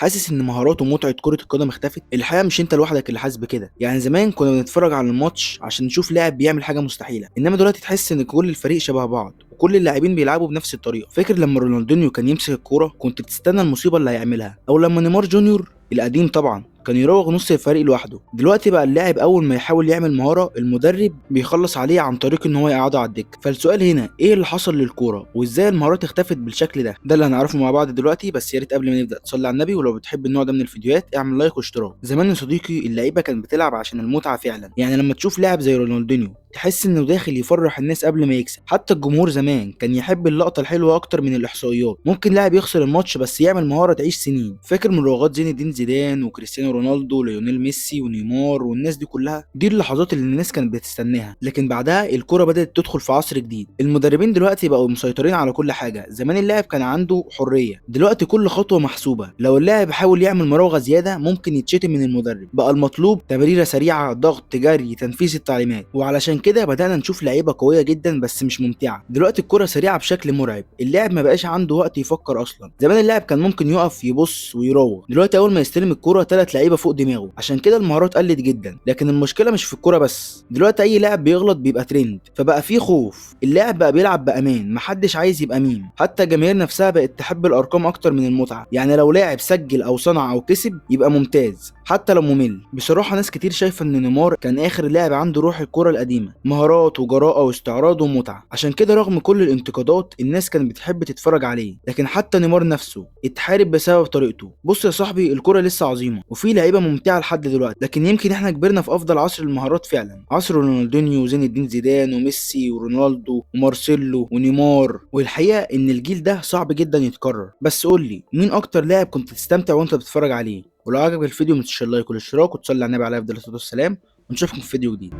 حاسس ان مهارات ومتعه كره القدم اختفت؟ الحقيقه مش انت لوحدك اللي حاسس بكده. يعني زمان كنا بنتفرج على الماتش عشان نشوف لاعب بيعمل حاجه مستحيله، انما دلوقتي تحس ان كل الفريق شبه بعض وكل اللاعبين بيلعبوا بنفس الطريقه. فاكر لما رونالدينيو كان يمسك الكوره كنت بتستنى المصيبه اللي هيعملها، او لما نيمار جونيور القديم طبعا كان يراوغ نص الفريق لوحده. دلوقتي بقى اللاعب اول ما يحاول يعمل مهاره المدرب بيخلص عليه عن طريق ان هو يقعده على الدكه. فالسؤال هنا ايه اللي حصل للكوره وازاي المهارات اختفت بالشكل ده اللي هنعرفه مع بعض دلوقتي. بس يا ريت قبل ما نبدا تصلي على النبي، ولو بتحب النوع ده من الفيديوهات اعمل لايك واشتراك. زمان يا صديقي اللعيبه كانت بتلعب عشان المتعه فعلا. يعني لما تشوف لاعب زي رونالدينيو تحس انه داخل يفرح الناس قبل ما يكسب. حتى الجمهور زمان كان يحب اللقطه الحلوه اكتر من الاحصائيات. ممكن لاعب يخسر الماتش بس يعمل مهاره تعيش سنين. فاكر مراوغات زين الدين زيدان وكريستيانو رونالدو وليونيل ميسي ونيمار والناس دي كلها؟ دي اللحظات اللي الناس كانت بتستناها. لكن بعدها الكره بدات تدخل في عصر جديد. المدربين دلوقتي بقوا مسيطرين على كل حاجه. زمان اللاعب كان عنده حريه، دلوقتي كل خطوه محسوبه. لو اللاعب حاول يعمل مراوغه زياده ممكن يتشتم من المدرب. بقى المطلوب تمريره سريعه، ضغط، جري، تنفيذ التعليمات. وعلشان كده بدانا نشوف لعيبه قويه جدا بس مش ممتعه. دلوقتي الكره سريعه بشكل مرعب، اللاعب ما بقاش عنده وقت يفكر اصلا. زمان اللاعب كان ممكن يقف يبص ويروح، دلوقتي اول ما يستلم الكره 3 لعيبه فوق دماغه. عشان كده المهارات قلت جدا. لكن المشكله مش في الكره بس، دلوقتي اي لاعب بيغلط بيبقى ترند، فبقى في خوف. اللاعب بقى بيلعب بامان، محدش عايز يبقى ميم. حتى الجماهير نفسها بقت تحب الارقام اكتر من المتعه. يعني لو لاعب سجل او صنع او كسب يبقى ممتاز حتى لو ممل. بصراحه ناس كتير شايفه ان نيمار كان اخر لاعب عنده روح الكره القديمه، مهارات وجراءه واستعراض ومتعه. عشان كده رغم كل الانتقادات الناس كانت بتحب تتفرج عليه. لكن حتى نيمار نفسه اتحارب بسبب طريقته. بص يا صاحبي، الكره لسه عظيمه وفي لعيبه ممتعه لحد دلوقتي، لكن يمكن احنا كبرنا في افضل عصر المهارات فعلا، عصر رونالدينيو وزين الدين زيدان وميسي ورونالدو ومارسيلو ونيمار. والحقيقه ان الجيل ده صعب جدا يتكرر. بس قول لي مين اكتر لاعب كنت تستمتع وانت بتتفرج عليه؟ ولو عجبك الفيديو ما تنساش اللايك والاشتراك وتصلي على النبي عليه افضل الصلاه والسلام. ونشوفكم في فيديو جديد.